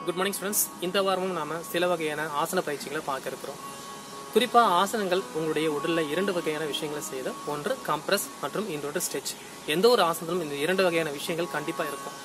Good morning students. இந்த வாரமும் நாம சில வகையான ஆசன பயிற்சிகளை பார்க்க இருக்கிறோம். குறிப்பா ஆசனங்கள் உங்களுடைய உடல்ல இரண்டு வகையான விஷயங்களை செய்யுது. ஒன்று கம்ப்ரஸ் மற்றும் இன்னொன்று ஸ்ட்ரெச். எந்த ஒரு ஆசனத்திலும் இந்த இரண்டு வகையான விஷயங்கள் கண்டிப்பா இருக்கும்.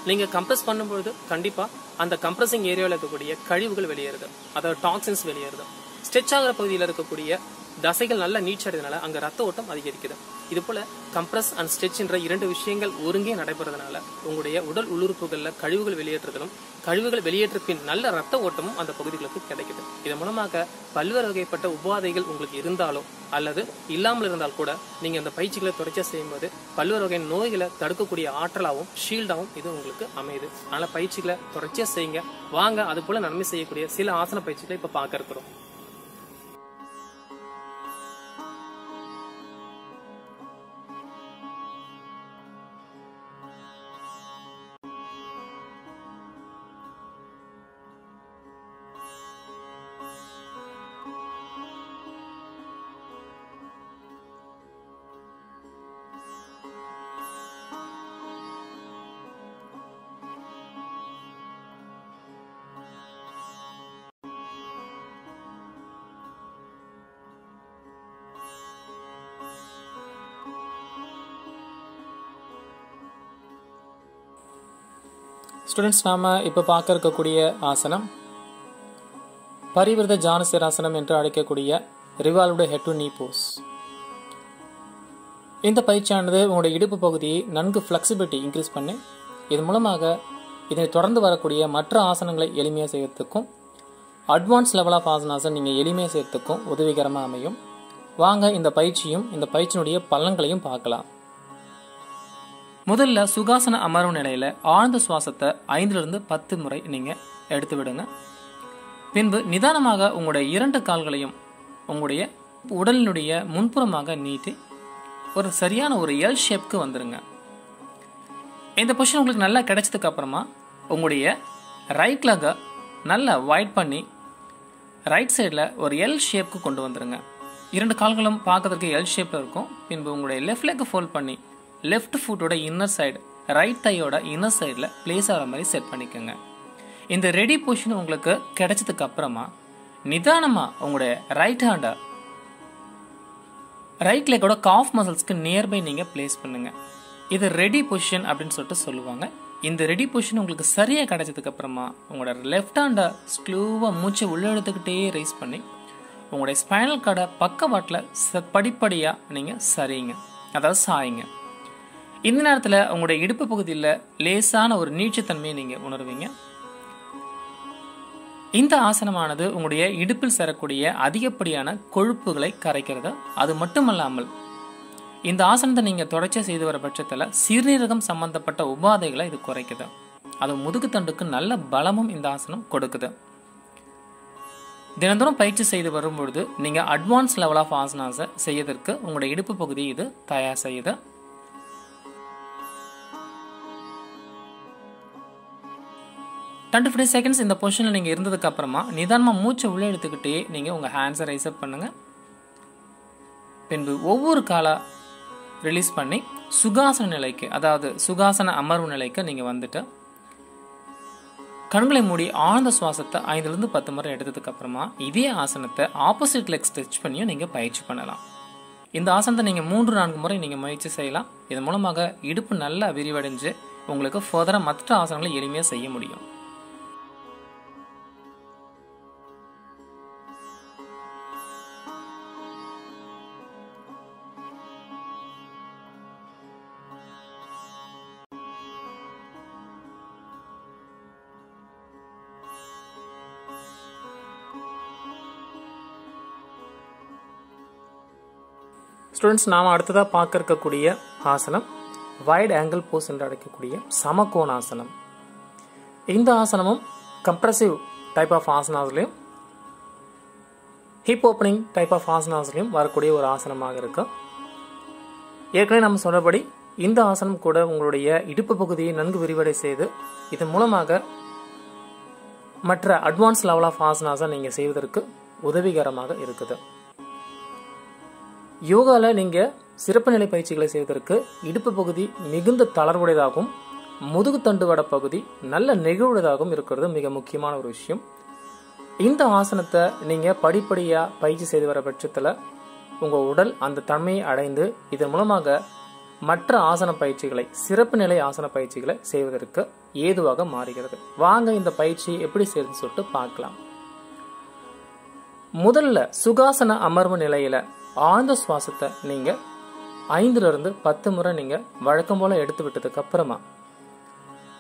நீங்க கம்ப்ரஸ் பண்ணும்போது கண்டிப்பா அந்த கம்ப்ரஸிங் ஏரியாவில் இருக்கக்கூடிய கழிவுகள் வெளியேறுது, அதாவது டாக்ஸின்ஸ் வெளியேறுது. ஸ்ட்ரெச் ஆகிற பகுதியில் இருக்கக்கூடிய தசைகள் நல்ல நீச்சடைறதுனால அங்க ரத்த ஓட்டம் அதிகரிக்குது. இது போல கம்ப்ரஸ் அண்ட் ஸ்ட்ரெச் என்ற இரண்டு விஷயங்கள் ஒருங்கே நடைபெறதுனால உங்களுடைய உடல் உள்ளுறுப்புகள்ல கழிவுகள் வெளியேற்றுதலும் கழிவுகள் வெளியேற்ற பின் நல்ல ரத்த ஓட்டமும் அந்த பகுதிகளுக்கு கிடைக்குது. இதன் மூலமாக பல்வேறு வகைப்பட்ட உபாதைகள் உங்களுக்கு இருந்தாலோ அல்லது இல்லாமல் இருந்தால் கூட நீங்க இந்த பயிற்சிகளை தொடர்ச்சியா செய்யும்போது பல்வேறு வகை நோய்களை தடுக்கக்கூடிய ஆற்றலாகவும் ஷீல்டாகவும் இது உங்களுக்கு அமையுது. அதனால பயிற்சிகளை தொடர்ச்சியா செய்யுங்க. வாங்க அது போல நன்மை செய்யக்கூடிய சில ஆசன பயிற்சிகளை இப்ப பார்க்க இருக்கிறோம். ஸ்டூடெண்ட்ஸ், நாம இப்போ பார்க்க இருக்கக்கூடிய ஆசனம் பரிவிரத ஜானுசிராசனம் என்று அழைக்கக்கூடிய ரிவால்வ்டு ஹெட் டு நீ போஸ். இந்த பயிற்சியானது உங்களுடைய இடுப்பு பகுதியை நன்கு ஃபிளெக்சிபிலிட்டி இன்க்ரீஸ் பண்ணி இதன் மூலமாக இதனை தொடர்ந்து வரக்கூடிய மற்ற ஆசனங்களை எளிமையாக செய்யறதுக்கும் அட்வான்ஸ் லெவல் ஆஃப் ஆசனாசன் நீங்கள் எளிமையாக செய்யறதுக்கும் உதவிகரமாக அமையும். வாங்க இந்த பயிற்சியும் இந்த பயிற்சியினுடைய பலன்களையும் பார்க்கலாம். முதல்ல சுகாசன அமர்வு நிலையில ஆழ்ந்த சுவாசத்தை 5 to 10 முறை நீங்க எடுத்து விடுங்க. பின்பு நிதானமாக உங்களுடைய 2 கால்களையும் உங்களுடைய உடலினுடைய முன்புறமாக நீட்டி ஒரு சரியான ஒரு எல் ஷேப்க்கு வந்துருங்க. இந்த பொசிஷன் உங்களுக்கு நல்லா கிடைச்சதுக்கு அப்புறமா உங்களுடைய ரைட் லெக்கை நல்லா வைட் பண்ணி ரைட் சைடில் ஒரு எல் ஷேப்க்கு கொண்டு வந்துருங்க. 2 கால்களும் பார்க்கறதுக்கு எல் ஷேப்ல இருக்கும். பின்பு உங்களுடைய லெஃப்ட் லெக்கை ஃபோல்ட் பண்ணி லெஃப்ட் ஃபுட்டோட இன்னர் சைடு ரைட் தையோட இன்னர் சைடில் பிளேஸ் ஆகிற மாதிரி செட் பண்ணிக்கோங்க. இந்த ரெடி பொசிஷன் உங்களுக்கு கிடைச்சதுக்கு அப்புறமா நிதானமாக உங்களுடைய ரைட் ஹேண்டை ரைட் லெக்கோட காஃப் மசில்ஸ்க்கு நியர்பை நீங்கள் பிளேஸ் பண்ணுங்க. இது ரெடி பொசிஷன் அப்படின்னு சொல்லிட்டு சொல்லுவாங்க. இந்த ரெடி பொசிஷன் உங்களுக்கு சரியாக கிடைச்சதுக்கு அப்புறமா உங்களோட லெஃப்ட் ஹேண்டை ஸ்லோவாக மூச்சை உள்ள எடுத்துக்கிட்டே ரைஸ் பண்ணி உங்களுடைய ஸ்பைனல் கார்டை பக்கவாட்டில் படிப்படியாக நீங்கள் சரிங்க, அதாவது சாயுங்க. இந்த நேரத்தில் உங்களுடைய இடுப்பு பகுதியில் லேசான ஒரு நீட்சித்தன்மையை நீங்கள் உணர்வீங்க. இந்த ஆசனமானது உங்களுடைய இடுப்பில் சேரக்கூடிய அதிகப்படியான கொழுப்புகளை கரைக்கிறது. அது மட்டுமல்லாமல் இந்த ஆசனத்தை நீங்கள் தொடர்ச்சியாக செய்து வர பட்சத்தில் சிறுநீரகம் சம்பந்தப்பட்ட உபாதைகளை இது குறைக்குது. அது முதுகுத்தண்டுக்கு நல்ல பலமும் இந்த ஆசனம் கொடுக்குது. தினந்தோறும் பயிற்சி செய்து வரும்பொழுது நீங்கள் அட்வான்ஸ் லெவல் ஆஃப் ஆசனாஸை செய்யறதற்கு உங்களுடைய இடுப்பு பகுதி இது தயார் செய்யுது. 10 to 15 seconds இந்த பொசிஷனில் நீங்கள் இருந்ததுக்கு அப்புறமா நிதானமாக மூச்சை உள்ளே எடுத்துக்கிட்டே நீங்கள் உங்கள் ஹேண்ட்ஸை ரைஸ் அப் பண்ணுங்க. பின்பு ஒவ்வொரு காலாக ரிலீஸ் பண்ணி சுகாசன நிலைக்கு, அதாவது சுகாசன அமர்வு நிலைக்கு நீங்கள் வந்துட்டு கண்களை மூடி ஆழ்ந்த சுவாசத்தை 5 to 10 முறை எடுத்ததுக்கு அப்புறமா இதே ஆசனத்தை ஆப்போசிட் லெக் ஸ்ட்ரெச் பண்ணியும் நீங்கள் பயிற்சி பண்ணலாம். இந்த ஆசனத்தை நீங்கள் 3-4 முறை நீங்கள் முயற்சி செய்யலாம். இதன் மூலமாக இடுப்பு நல்லா விரிவடைஞ்சு உங்களுக்கு ஃபர்தராக மற்ற ஆசனங்களை எளிமையாக செய்ய முடியும். ஸ்டூடெண்ட்ஸ், நாம் அடுத்ததாக பார்க்க இருக்கக்கூடிய ஆசனம் வைட் ஆங்கிள் போஸ் என்று அழைக்கக்கூடிய சமகோண ஆசனம். இந்த ஆசனமும் கம்ப்ரசிவ் டைப் ஆஃப் ஆசனாஸ்லையும் ஹிப் ஓப்பனிங் டைப் ஆஃப் ஆசனாஸ்லையும் வரக்கூடிய ஒரு ஆசனமாக இருக்கு. ஏற்கனவே நம்ம சொன்னபடி இந்த ஆசனம் கூட உங்களுடைய இடுப்பு பகுதியை நன்கு விரிவடை செய்து இதன் மூலமாக மற்ற அட்வான்ஸ் லெவல் ஆஃப் ஆசனாஸை நீங்கள் செய்வதற்கு உதவிகரமாக இருக்குது. யோகாவில் நீங்கள் சிறப்பு நிலை பயிற்சிகளை செய்வதற்கு இடுப்பு பகுதி மிகுந்த தளர்வுடையதாகவும் முதுகு தண்டுவட பகுதி நல்ல நெகிழ்வுள்ளதாகவும் இருக்கிறது மிக முக்கியமான ஒரு விஷயம். இந்த ஆசனத்தை நீங்க படிப்படியா பயிற்சி செய்து வர பட்சத்துல உங்க உடல் அந்த தன்மையை அடைந்து இதன் மூலமாக மற்ற ஆசன பயிற்சிகளை, சிறப்பு நிலை ஆசன பயிற்சிகளை செய்வதற்கு ஏதுவாக மாறுகிறது. வாங்க இந்த பயிற்சி எப்படி செய்யறதுன்னு சொல்லிட்டு பார்க்கலாம். முதல்ல சுகாசன அமர்வு நிலையில ஆழ்ந்த சுவாசத்தை நீங்க 5 to 10 முறை நீங்க வழக்கம் போல எடுத்து விட்டதுக்கு அப்புறமா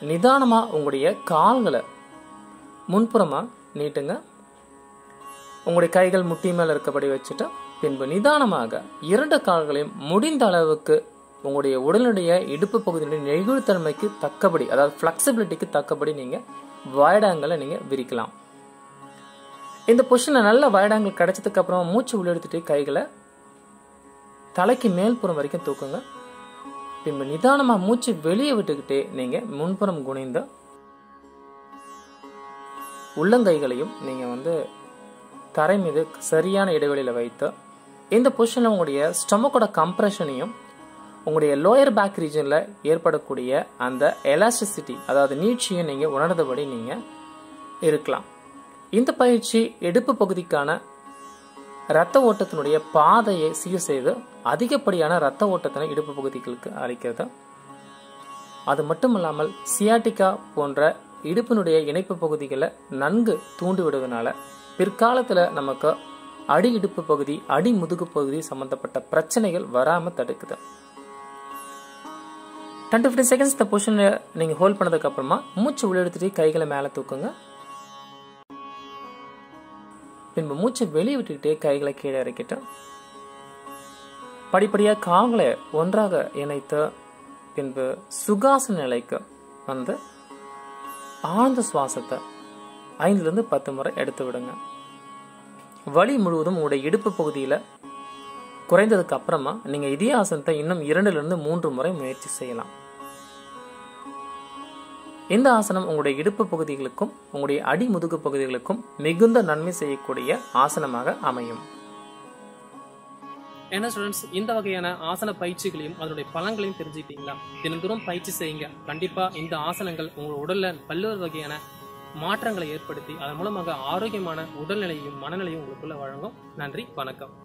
நிதானமா உங்களுடைய கால்களை முன்புறமா நீட்டுங்க. உங்களுடைய கைகள் முட்டி மேல இருக்கபடி வச்சுட்டு பின்பு நிதானமாக 2 கால்களையும் முடிந்த அளவுக்கு உங்களுடைய உடலுடைய இடுப்பு பகுதியினுடைய நெகிழ்வுத்தன்மைக்கு தக்கபடி, அதாவது பிளெக்சிபிலிட்டிக்கு தக்கபடி நீங்க வைடாங்கலை நீங்க விரிக்கலாம். இந்த பொசிஷன்ல நல்ல வைடாங்கல் கிடைச்சதுக்கு அப்புறமா மூச்சு உள்ளெடுத்துட்டு கைகளை தலைக்கு மேல்புறம் வரைக்கும் தூக்குங்க. பின்பு நிதானமா மூச்சு வெளியே விட்டுக்கிட்டே நீங்க முன்புறம் குனிந்த உள்ளங்கைகளையும் நீங்க தரை மீது சரியான இடைவெளியில வைத்து இந்த பொசிஷன்ல உங்களுடைய ஸ்டொமக்கோட கம்ப்ரெஷனையும் உங்களுடைய லோயர் பேக் ரீஜன்ல ஏற்படக்கூடிய அந்த எலாஸ்டிசிட்டி, அதாவது நீட்சியை நீங்க உணர்ந்தபடி நீங்க இருக்கலாம். இந்த பயிற்சி இடுப்பு பகுதிக்கான இரத்த ஓட்டத்தினுடைய பாதையை சீர் செய்து அதிகப்படியான இரத்த ஓட்டத்தினை இடுப்பு பகுதிகளுக்கு அளிக்கிறது. அது மட்டுமல்லாமல் சியாட்டிகா போன்ற இடுப்பினுடைய இணைப்பு பகுதிகளை நன்கு தூண்டி விடுவதனால பிற்காலத்துல நமக்கு அடி இடுப்பு பகுதி, அடி முதுகு பகுதி சம்பந்தப்பட்ட பிரச்சனைகள் வராம தடுக்குது. 10 to 15 seconds இந்த பொசிஷன்ல நீங்க ஹோல்ட் பண்ணதுக்கு அப்புறமா மூச்சு உள்ளெடுத்துட்டு கைகளை மேல தூக்குங்க. பின்பு மூச்சு வெளியே விட்டுக்கிட்டே கைகளை கீழே இறக்கிட்டு படிப்படியா கால்களை ஒன்றாக இணைத்து பின்பு சுகாசன நிலைக்கு ஆழ்ந்த சுவாசத்தை 5 to 10 முறை எடுத்து விடுங்க. வலி முழுவதும் உங்களுடைய இடுப்பு பகுதியில குறைந்ததுக்கு அப்புறமா நீங்க இதே ஆசனத்தை இன்னும் 2 to 3 முறை முயற்சி செய்யலாம். இந்த ஆசனம் உங்களுடைய இடுப்பு பகுதிகளுக்கும் உங்களுடைய அடி முதுகு பகுதிகளுக்கும் மிகுந்த நன்மை செய்யக்கூடிய ஆசனமாக அமையும். என்ன ஸ்டூடெண்ட்ஸ், இந்த வகையான ஆசன பயிற்சிகளையும் அதனுடைய பலன்களையும் தெரிஞ்சுக்கிட்டீங்களா? தினந்தோறும் பயிற்சி செய்யுங்க. கண்டிப்பா இந்த ஆசனங்கள் உங்கள் உடல்ல பல்வேறு வகையான மாற்றங்களை ஏற்படுத்தி அதன் மூலமாக ஆரோக்கியமான உடல்நிலையும் மனநிலையும் உங்களுக்குள்ள வழங்கும். நன்றி, வணக்கம்.